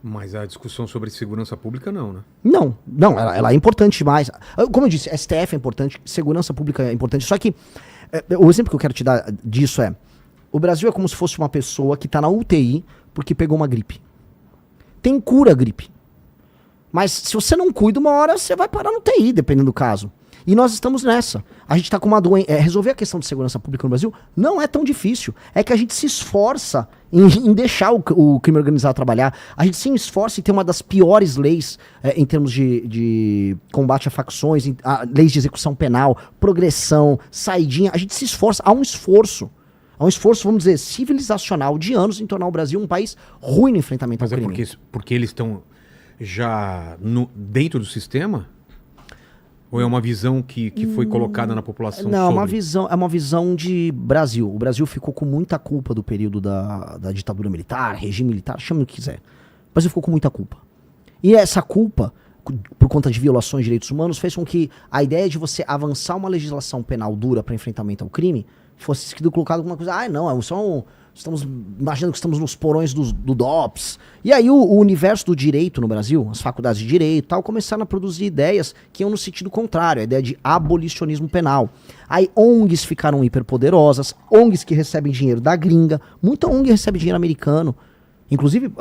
Mas a discussão sobre segurança pública não, né? Não, ela é importante demais. Como eu disse, STF é importante, segurança pública é importante. Só que o exemplo que eu quero te dar disso é: o Brasil é como se fosse uma pessoa que tá na UTI porque pegou uma gripe. Tem cura a gripe. Mas se você não cuida, uma hora você vai parar no UTI, dependendo do caso. E nós estamos nessa. A gente tá com uma doença. Resolver a questão de segurança pública no Brasil não é tão difícil. É que a gente se esforça em deixar o crime organizado trabalhar. A gente se esforça em ter uma das piores leis em termos de combate a facções, leis de execução penal, progressão, saidinha. A gente se esforça. Há um esforço, vamos dizer, civilizacional de anos em tornar o Brasil um país ruim no enfrentamento ao crime. Mas é porque eles estão já dentro do sistema? Ou é uma visão que foi colocada na população? Não, é uma visão de Brasil. O Brasil ficou com muita culpa do período da ditadura militar, regime militar, chame o que quiser. O Brasil ficou com muita culpa. E essa culpa, por conta de violações de direitos humanos, fez com que a ideia de você avançar uma legislação penal dura para enfrentamento ao crime fosse sido colocado como uma coisa, não, estamos imaginando que estamos nos porões do DOPS. E aí o universo do direito no Brasil, as faculdades de direito e tal, começaram a produzir ideias que iam no sentido contrário, a ideia de abolicionismo penal. Aí ONGs ficaram hiperpoderosas, ONGs que recebem dinheiro da gringa, muita ONG recebe dinheiro americano. Inclusive,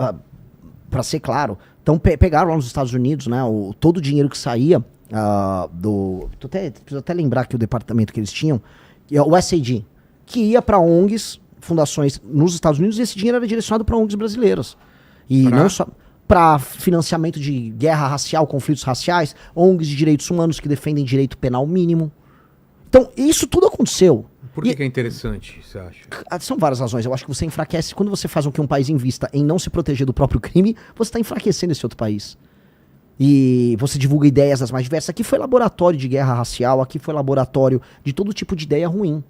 para ser claro, então pegaram lá nos Estados Unidos, né, todo o dinheiro que saía preciso até lembrar que o departamento que eles tinham, o SAD, que ia para ONGs, fundações nos Estados Unidos, e esse dinheiro era direcionado para ONGs brasileiras. E não só para financiamento de guerra racial, conflitos raciais, ONGs de direitos humanos que defendem direito penal mínimo. Então, isso tudo aconteceu. Por que é interessante, você acha? São várias razões. Eu acho que você enfraquece. Quando você faz com que um país invista em não se proteger do próprio crime, você está enfraquecendo esse outro país. E você divulga ideias das mais diversas. Aqui foi laboratório de guerra racial, aqui foi laboratório de todo tipo de ideia ruim.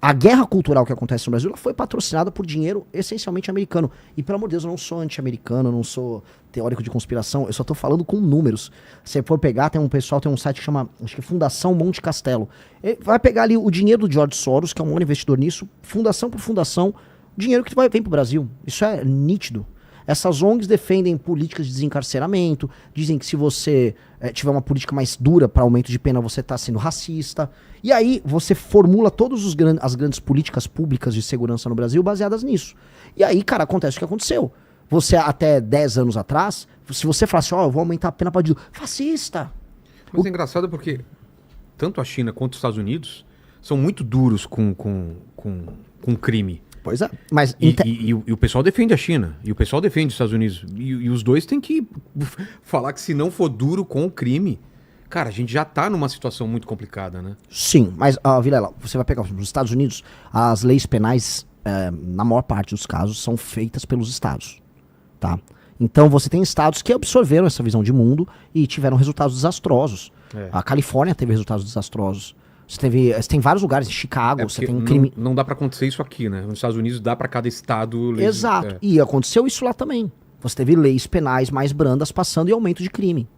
A guerra cultural que acontece no Brasil, ela foi patrocinada por dinheiro essencialmente americano. E, pelo amor de Deus, eu não sou anti-americano, eu não sou teórico de conspiração, eu só tô falando com números. Se você for pegar, tem um site que chama, acho que é Fundação Monte Castelo. Ele vai pegar ali o dinheiro do George Soros, que é um maior investidor nisso, fundação por fundação, dinheiro que vem pro Brasil. Isso é nítido. Essas ONGs defendem políticas de desencarceramento, dizem que se você tiver uma política mais dura para aumento de pena, você está sendo racista. E aí você formula todas as grandes políticas públicas de segurança no Brasil baseadas nisso. E aí, cara, acontece o que aconteceu. Você, até 10 anos atrás, se você falasse, eu vou aumentar a pena para bandido, fascista. Mas é engraçado porque tanto a China quanto os Estados Unidos são muito duros com crime. Pois é, mas... E o pessoal defende a China, e o pessoal defende os Estados Unidos, e os dois têm que falar que se não for duro com o crime, cara, a gente já tá numa situação muito complicada, né? Sim, mas, Vilela, você vai pegar, nos Estados Unidos, as leis penais, na maior parte dos casos, são feitas pelos estados, tá? Então você tem estados que absorveram essa visão de mundo e tiveram resultados desastrosos. A Califórnia teve resultados desastrosos. Você tem vários lugares, em Chicago, você tem crime... Não dá pra acontecer isso aqui, né? Nos Estados Unidos dá pra cada estado... Exato, e aconteceu isso lá também. Você teve leis penais mais brandas passando e aumento de crime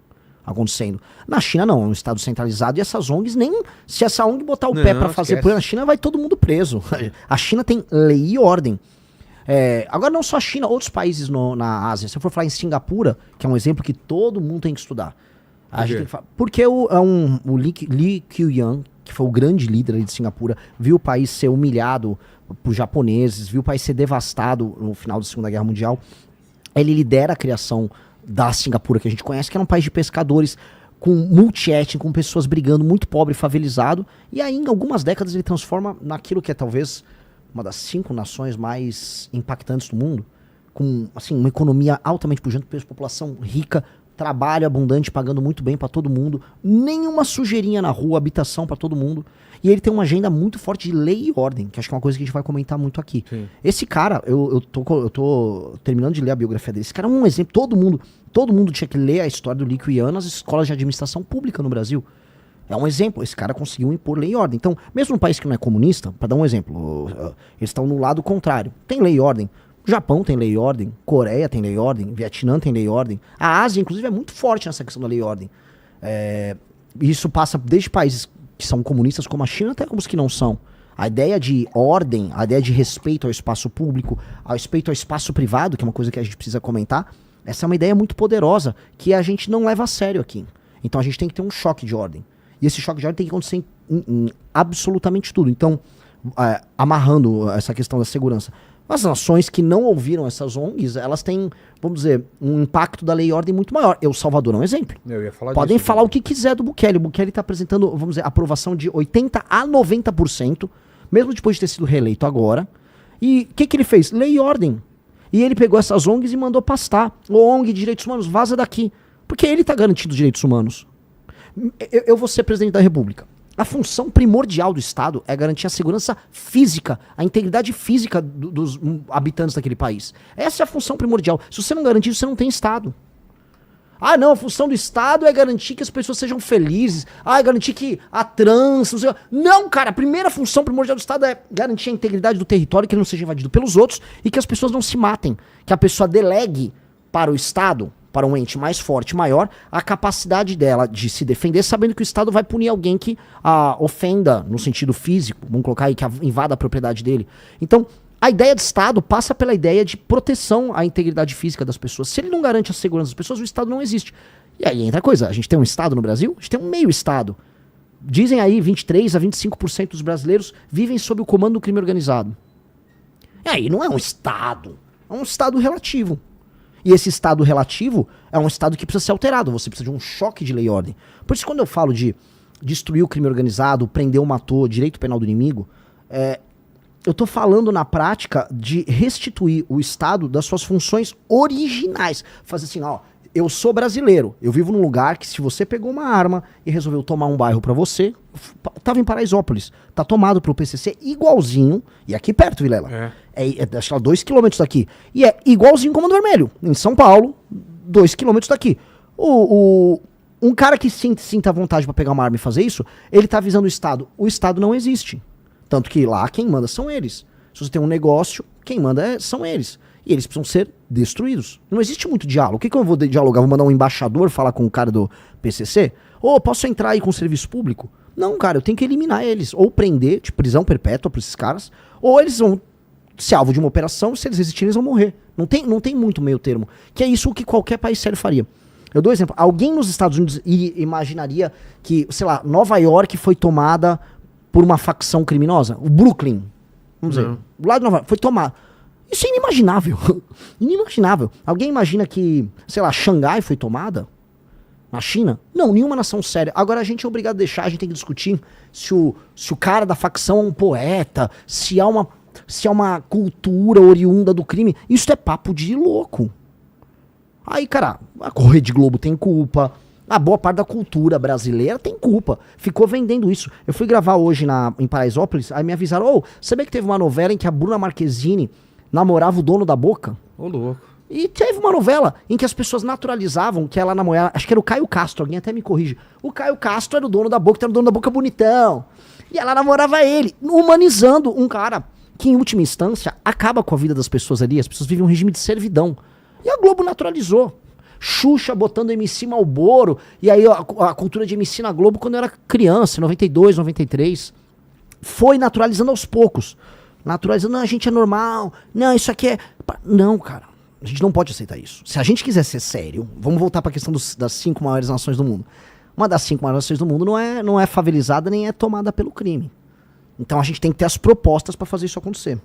acontecendo. Na China não, é um estado centralizado e essas ONGs nem... Se essa ONG botar o pé pra fazer por na China, vai todo mundo preso. A China tem lei e ordem. Agora não só a China, outros países na Ásia. Se eu for falar em Singapura, que é um exemplo que todo mundo tem que estudar. A gente tem que falar, porque o Lee Kuan-yew, que foi o grande líder ali de Singapura, viu o país ser humilhado por japoneses, viu o país ser devastado no final da Segunda Guerra Mundial. Ele lidera a criação da Singapura, que a gente conhece, que era um país de pescadores, com multiétnico, com pessoas brigando, muito pobre, favelizado. E aí, em algumas décadas, ele transforma naquilo que é talvez uma das 5 nações mais impactantes do mundo, com assim, uma economia altamente pujante, população rica, trabalho abundante, pagando muito bem pra todo mundo, nenhuma sujeirinha na rua, habitação pra todo mundo. E ele tem uma agenda muito forte de lei e ordem, que acho que é uma coisa que a gente vai comentar muito aqui. Sim. Esse cara, eu tô terminando de ler a biografia dele. Esse cara é um exemplo, todo mundo tinha que ler a história do Lee Kuan-yew nas escolas de administração pública no Brasil. É um exemplo, esse cara conseguiu impor lei e ordem. Então, mesmo num país que não é comunista, pra dar um exemplo, eles estão no lado contrário, tem lei e ordem. O Japão tem lei e ordem, Coreia tem lei e ordem, Vietnã tem lei e ordem. A Ásia, inclusive, é muito forte nessa questão da lei e ordem. Isso passa desde países que são comunistas como a China até os que não são. A ideia de ordem, a ideia de respeito ao espaço público, ao respeito ao espaço privado, que é uma coisa que a gente precisa comentar, Essa é uma ideia muito poderosa que a gente não leva a sério aqui. Então a gente tem que ter um choque de ordem. E esse choque de ordem tem que acontecer em absolutamente tudo. Então, amarrando essa questão da segurança, as nações que não ouviram essas ONGs, elas têm, vamos dizer, um impacto da lei e ordem muito maior. El Salvador é um exemplo. Eu ia falar Podem disso, falar o que quiser do Bukele. O Bukele está apresentando, vamos dizer, aprovação de 80% a 90%, mesmo depois de ter sido reeleito agora. E o que ele fez? Lei e ordem. E ele pegou essas ONGs e mandou pastar. O ONG de Direitos Humanos, vaza daqui. Porque ele está garantindo os direitos humanos. Eu vou ser presidente da República. A função primordial do Estado é garantir a segurança física, a integridade física dos habitantes daquele país. Essa é a função primordial. Se você não garantir isso, você não tem Estado. Ah, não, a função do Estado é garantir que as pessoas sejam felizes. Ah, é garantir que a trans... Não, sei... não, cara, a primeira função primordial do Estado é garantir a integridade do território, que ele não seja invadido pelos outros e que as pessoas não se matem. Que a pessoa delegue para o Estado, para um ente mais forte, maior, a capacidade dela de se defender, sabendo que o Estado vai punir alguém que a ofenda no sentido físico, vamos colocar aí, que invada a propriedade dele. Então, a ideia de Estado passa pela ideia de proteção à integridade física das pessoas. Se ele não garante a segurança das pessoas, o Estado não existe. E aí entra a coisa, a gente tem um Estado no Brasil, a gente tem um meio Estado. Dizem aí 23% a 25% dos brasileiros vivem sob o comando do crime organizado. E aí não é um Estado, é um Estado relativo. E esse Estado relativo é um Estado que precisa ser alterado. Você precisa de um choque de lei e ordem. Por isso, quando eu falo de destruir o crime organizado, prender ou matou, direito penal do inimigo, eu estou falando na prática de restituir o Estado das suas funções originais. Fazer assim, ó, eu sou brasileiro, eu vivo num lugar que se você pegou uma arma e resolveu tomar um bairro pra você, tava em Paraisópolis, tá tomado pro PCC igualzinho, e aqui perto, Vilela, acho que 2 km daqui, e é igualzinho Comando Vermelho, em São Paulo, 2 km daqui. Um cara que sinta vontade pra pegar uma arma e fazer isso, ele tá avisando o Estado não existe, tanto que lá quem manda são eles. Se você tem um negócio, quem manda são eles. E eles precisam ser destruídos. Não existe muito diálogo. O que eu vou dialogar? Vou mandar um embaixador falar com o cara do PCC? Ou posso entrar aí com o serviço público? Não, cara, eu tenho que eliminar eles. Ou prender, de prisão perpétua pra esses caras, ou eles vão ser alvo de uma operação, se eles resistirem, eles vão morrer. Não tem muito meio termo. Que é isso que qualquer país sério faria. Eu dou um exemplo. Alguém nos Estados Unidos imaginaria que, sei lá, Nova York foi tomada por uma facção criminosa? O Brooklyn, vamos dizer, o lado de Nova York foi tomado. Isso é inimaginável. Inimaginável. Alguém imagina que, sei lá, Xangai foi tomada? Na China? Não, nenhuma nação séria. Agora a gente é obrigado a deixar, a gente tem que discutir se o cara da facção é um poeta, se há uma cultura oriunda do crime. Isso é papo de louco. Aí, cara, a Rede Globo tem culpa, a boa parte da cultura brasileira tem culpa. Ficou vendendo isso. Eu fui gravar hoje em Paraisópolis, aí me avisaram, sabia que teve uma novela em que a Bruna Marquezine namorava o dono da Boca? Ô, louco. E teve uma novela em que as pessoas naturalizavam que ela namorava, acho que era o Caio Castro, alguém até me corrige. O Caio Castro era o dono da Boca, era o dono da Boca bonitão. E ela namorava ele, humanizando um cara que, em última instância, acaba com a vida das pessoas ali. As pessoas vivem um regime de servidão. E a Globo naturalizou. Xuxa botando MC Malboro, e aí a cultura de MC na Globo quando eu era criança, 92, 93. Foi naturalizando aos poucos. Naturalizando, não, a gente é normal, não, isso aqui é... Não, cara, a gente não pode aceitar isso. Se a gente quiser ser sério, vamos voltar para a questão das 5 maiores nações do mundo. Uma das 5 maiores nações do mundo não é favelizada nem é tomada pelo crime. Então a gente tem que ter as propostas para fazer isso acontecer.